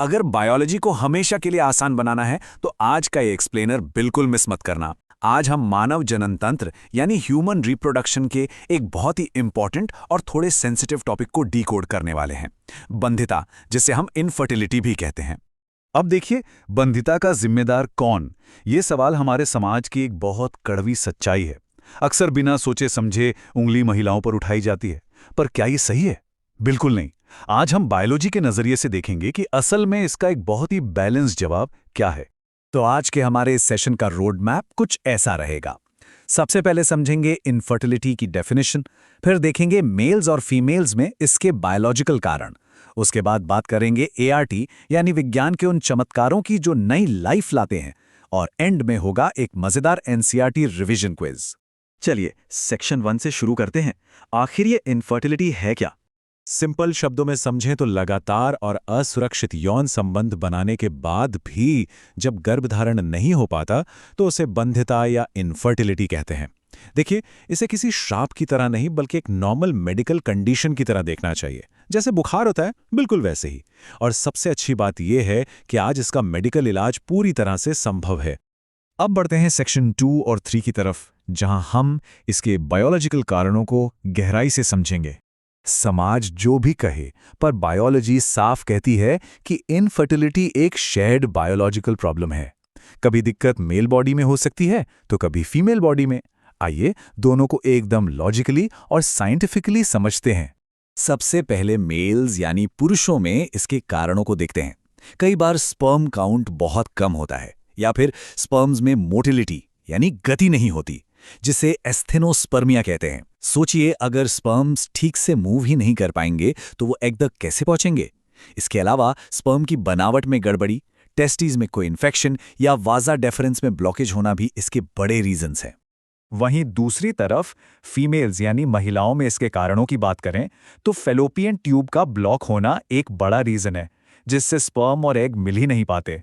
अगर बायोलॉजी को हमेशा के लिए आसान बनाना है तो आज का ये एक्सप्लेनर बिल्कुल मिस मत करना। आज हम मानव जनन तंत्र यानी ह्यूमन रिप्रोडक्शन के एक बहुत ही इंपॉर्टेंट और थोड़े सेंसिटिव टॉपिक को डीकोड करने वाले हैं, बंधिता, जिसे हम इनफर्टिलिटी भी कहते हैं। अब देखिए, बंधिता का जिम्मेदार कौन? ये सवाल हमारे समाज की एक बहुत कड़वी सच्चाई है। अक्सर बिना सोचे समझे उंगली महिलाओं पर उठाई जाती है। पर क्या ये सही है? बिल्कुल नहीं। आज हम बायोलॉजी के नजरिए से देखेंगे कि असल में इसका एक बहुत ही बैलेंस जवाब क्या है। तो आज के हमारे इस सेशन का रोड मैप कुछ ऐसा रहेगा। सबसे पहले समझेंगे इनफर्टिलिटी की डेफिनेशन, फिर देखेंगे मेल्स और फीमेल्स में इसके बायोलॉजिकल कारण, उसके बाद बात करेंगे एआरटी यानी विज्ञान के उन चमत्कारों की जो नई लाइफ लाते हैं, और एंड में होगा एक मजेदार एनसीईआरटी रिवीजन क्विज। चलिए सेक्शन 1 से शुरू करते हैं। आखिर ये इनफर्टिलिटी है क्या? सिंपल शब्दों में समझें तो लगातार और असुरक्षित यौन संबंध बनाने के बाद भी जब गर्भधारण नहीं हो पाता तो उसे बंधिता या इनफर्टिलिटी कहते हैं। देखिए, इसे किसी श्राप की तरह नहीं बल्कि एक नॉर्मल मेडिकल कंडीशन की तरह देखना चाहिए। जैसे बुखार होता है, बिल्कुल वैसे ही। और सबसे अच्छी बात यह है कि आज इसका मेडिकल इलाज पूरी तरह से संभव है। अब बढ़ते हैं सेक्शन 2 और 3 की तरफ, जहां हम इसके बायोलॉजिकल कारणों को गहराई से समझेंगे। समाज जो भी कहे, पर बायोलॉजी साफ कहती है कि इनफर्टिलिटी एक शेयर्ड बायोलॉजिकल प्रॉब्लम है। कभी दिक्कत मेल बॉडी में हो सकती है तो कभी फीमेल बॉडी में। आइए दोनों को एकदम लॉजिकली और साइंटिफिकली समझते हैं। सबसे पहले मेल्स यानी पुरुषों में इसके कारणों को देखते हैं। कई बार स्पर्म काउंट बहुत कम होता है, या फिर स्पर्म्स में मोटिलिटी यानी गति नहीं होती, जिसे एस्थेनोस्पर्मिया कहते हैं। सोचिए, अगर स्पर्म्स ठीक से मूव ही नहीं कर पाएंगे तो वो एग तक कैसे पहुंचेंगे? इसके अलावा स्पर्म की बनावट में गड़बड़ी, टेस्टिस में कोई इन्फेक्शन या वाजा डेफरेंस में ब्लॉकेज होना भी इसके बड़े रीजंस हैं। वहीं दूसरी तरफ फीमेल्स यानी महिलाओं में इसके कारणों की बात करें तो फेलोपियन ट्यूब का ब्लॉक होना एक बड़ा रीजन है, जिससे स्पर्म और एग मिल ही नहीं पाते।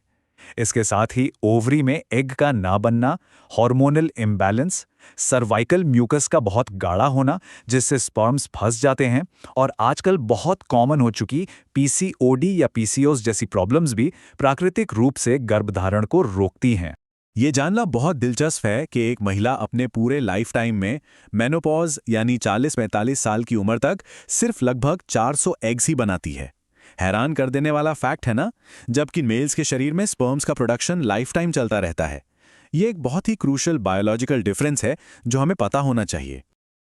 इसके साथ ही ओवरी में एग का ना बनना, हार्मोनल इम्बैलेंस, सर्वाइकल म्यूकस का बहुत गाढ़ा होना जिससे स्पर्म्स फंस जाते हैं, और आजकल बहुत कॉमन हो चुकी पीसीओडी या पीसीओएस जैसी प्रॉब्लम्स भी प्राकृतिक रूप से गर्भधारण को रोकती हैं। ये जानना बहुत दिलचस्प है कि एक महिला अपने पूरे लाइफ टाइम में मेनोपॉज यानी 40-45 साल की उम्र तक सिर्फ लगभग 400 एग्स ही बनाती है। हैरान कर देने वाला फैक्ट है ना? जबकि मेल्स के शरीर में स्पर्म्स का प्रोडक्शन लाइफ टाइम चलता रहता है। ये एक बहुत ही क्रूशल बायोलॉजिकल डिफरेंस है जो हमें पता होना चाहिए।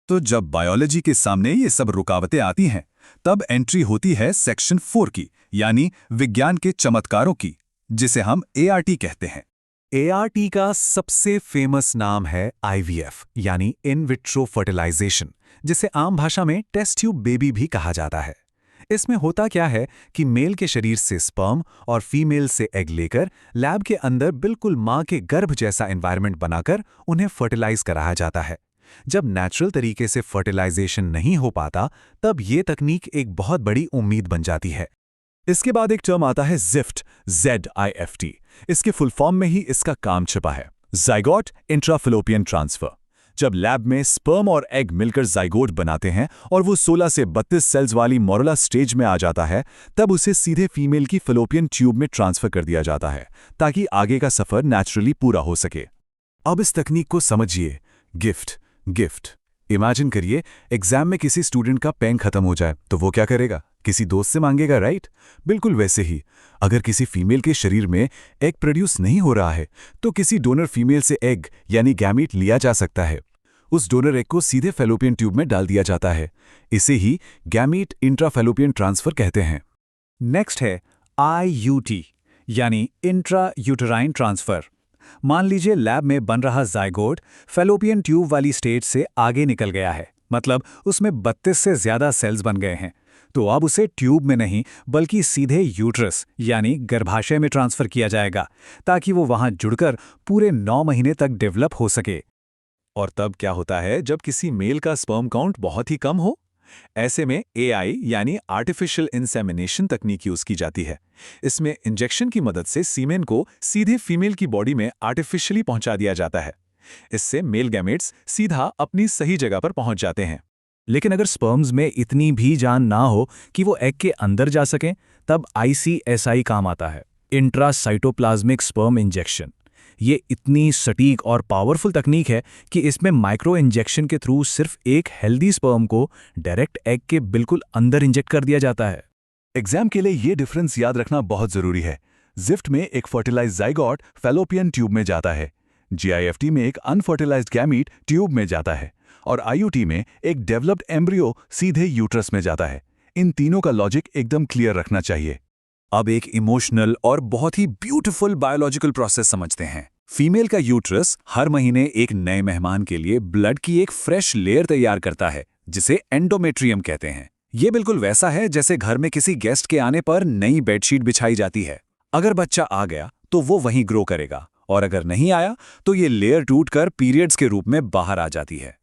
तो जब बायोलॉजी के सामने ये सब रुकावटें आती हैं, तब एंट्री होती है सेक्शन 4 की, यानी विज्ञान के चमत्कारों की, जिसे हम एआरटी कहते हैं। एआरटी का सबसे फेमस नाम है आईवीएफ यानी इन विट्रो फर्टिलाइजेशन, जिसे आम भाषा में टेस्ट ट्यूब बेबी भी कहा जाता है। इसमें होता क्या है कि मेल के शरीर से स्पर्म और फीमेल से एग लेकर लैब के अंदर बिल्कुल मां के गर्भ जैसा एनवायरनमेंट बनाकर उन्हें फर्टिलाइज कराया जाता है। जब नेचुरल तरीके से फर्टिलाइजेशन नहीं हो पाता, तब ये तकनीक एक बहुत बड़ी उम्मीद बन जाती है। इसके बाद एक टर्म आता है ज़िफ्ट, ZIFT। इसके फुल फॉर्म में ही इसका काम छिपा है, ज़ाइगोट इंट्राफैलोपियन ट्रांसफर। जब लैब में स्पर्म और एग मिलकर ज़ाइगोट बनाते हैं और वो 16 से 32 सेल्स वाली मोरुला स्टेज में आ जाता है, तब उसे सीधे फीमेल की फैलोपियन ट्यूब में ट्रांसफर कर दिया जाता है, ताकि आगे का सफर नेचुरली पूरा हो सके। अब इस तकनीक को समझिए। गिफ्ट इमेजिन करिए, एग्जाम में किसी स्टूडेंट का पेन खत्म हो जाए तो वो क्या करेगा? किसी दोस्त से मांगेगा, राइट? बिल्कुल वैसे ही अगर किसी फीमेल के शरीर में एग प्रोड्यूस नहीं हो रहा है तो किसी डोनर फीमेल से एग यानी गैमीट लिया जा सकता है। उस डोनर एग को सीधे फैलोपियन ट्यूब में डाल दिया जाता है। इसे ही गैमीट इंट्राफैलोपियन ट्रांसफर कहते हैं। नेक्स्ट है IUT यानी इंट्रा यूटेराइन ट्रांसफर। मान लीजिए लैब में बन रहा ज़ाइगोट फैलोपियन ट्यूब वाली स्टेज से आगे निकल गया है, मतलब उसमें 32 से ज्यादा सेल्स बन गए हैं। तो अब उसे ट्यूब में नहीं बल्कि सीधे यूट्रस यानी गर्भाशय में ट्रांसफर किया जाएगा, ताकि वो वहां जुड़कर पूरे 9 महीने तक डेवलप हो सके। और तब क्या होता है जब किसी मेल का स्पर्म काउंट बहुत ही कम हो? ऐसे में AI यानी आर्टिफिशियल इंसेमिनेशन तकनीक यूज की जाती है। इसमें इंजेक्शन की मदद से सीमेन को सीधे फीमेल की बॉडी में आर्टिफिशियली पहुंचा दिया जाता है। इससे मेल गैमेट्स सीधा अपनी सही जगह पर पहुंच जाते हैं। लेकिन अगर स्पर्म्स में इतनी भी जान ना हो कि वो एग के अंदर जा सकें, तब ICSI काम आता है, इंट्रासाइटोप्लाज्मिक स्पर्म इंजेक्शन। ये इतनी सटीक और पावरफुल तकनीक है कि इसमें माइक्रो इंजेक्शन के थ्रू सिर्फ एक हेल्दी स्पर्म को डायरेक्ट एग के बिल्कुल अंदर इंजेक्ट कर दिया जाता है। एग्जाम के लिए ये डिफरेंस याद रखना बहुत जरूरी है। जिफ्ट में एक फर्टिलाइज्ड जाइगोट फैलोपियन ट्यूब में जाता है, GIFT में एक अनफर्टिलाइज्ड गैमीट ट्यूब में जाता है, और IUT में एक डेवलप्ड एम्ब्रियो सीधे यूट्रस में जाता है। इन तीनों का लॉजिक एकदम क्लियर रखना चाहिए। अब एक इमोशनल और बहुत ही ब्यूटीफुल बायोलॉजिकल प्रोसेस समझते हैं। फीमेल का यूट्रस हर महीने एक नए मेहमान के लिए ब्लड की एक फ्रेश लेयर तैयार करता है, जिसे एंडोमेट्रियम कहते हैं। ये बिल्कुल वैसा है जैसे घर में किसी गेस्ट के आने पर नई बेडशीट बिछाई जाती है। अगर बच्चा आ गया तो वो वहीं ग्रो करेगा, और अगर नहीं आया तो ये लेयर टूटकर पीरियड्स के रूप में बाहर आ जाती है।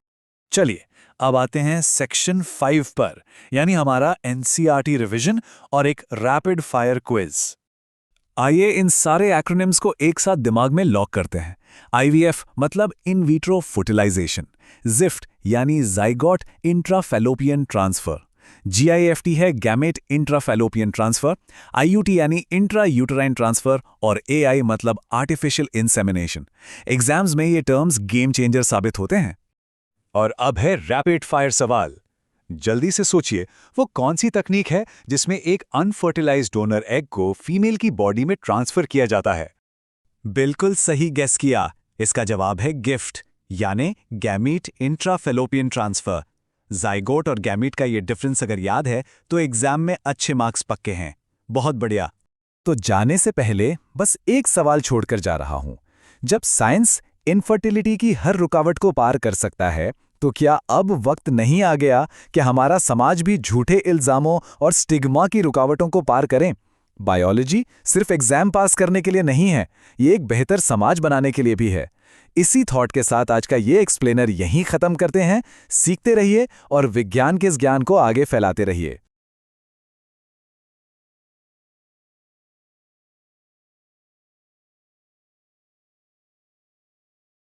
चलिए अब आते हैं सेक्शन 5 पर, यानी हमारा NCERT रिवीजन और एक रैपिड फायर क्विज। आइए इन सारे एक्रोनिम्स को एक साथ दिमाग में लॉक करते हैं। IVF मतलब इन विट्रो फर्टिलाइजेशन, जिफ्ट यानी जाइगोट इंट्राफैलोपियन ट्रांसफर, GIFT है गैमेट इंट्राफैलोपियन ट्रांसफर, IUT यानी इंट्रा यूटराइन ट्रांसफर, और AI मतलब आर्टिफिशियल इंसेमिनेशन। एग्जाम्स में ये टर्म्स गेम चेंजर साबित होते हैं। और अब है रैपिड फायर सवाल। जल्दी से सोचिए, वो कौन सी तकनीक है जिसमें एक अनफर्टिलाइज्ड डोनर एग को फीमेल की बॉडी में ट्रांसफर किया जाता है? बिल्कुल सही गेस किया। इसका जवाब है गिफ्ट, यानी गैमीट इंट्राफैलोपियन ट्रांसफर। जाइगोट और गैमीट का ये डिफरेंस अगर याद है तो एग्जाम में अच्छे मार्क्स पक्के हैं। बहुत बढ़िया। तो जाने से पहले बस एक सवाल छोड़कर जा रहा हूं। जब साइंस इनफर्टिलिटी की हर रुकावट को पार कर सकता है, तो क्या अब वक्त नहीं आ गया कि हमारा समाज भी झूठे इल्जामों और स्टिग्मा की रुकावटों को पार करें? बायोलॉजी सिर्फ एग्जाम पास करने के लिए नहीं है, ये एक बेहतर समाज बनाने के लिए भी है। इसी थॉट के साथ आज का ये एक्सप्लेनर यहीं खत्म करते हैं। सीखते रहिए और विज्ञान के इस ज्ञान को आगे फैलाते रहिए।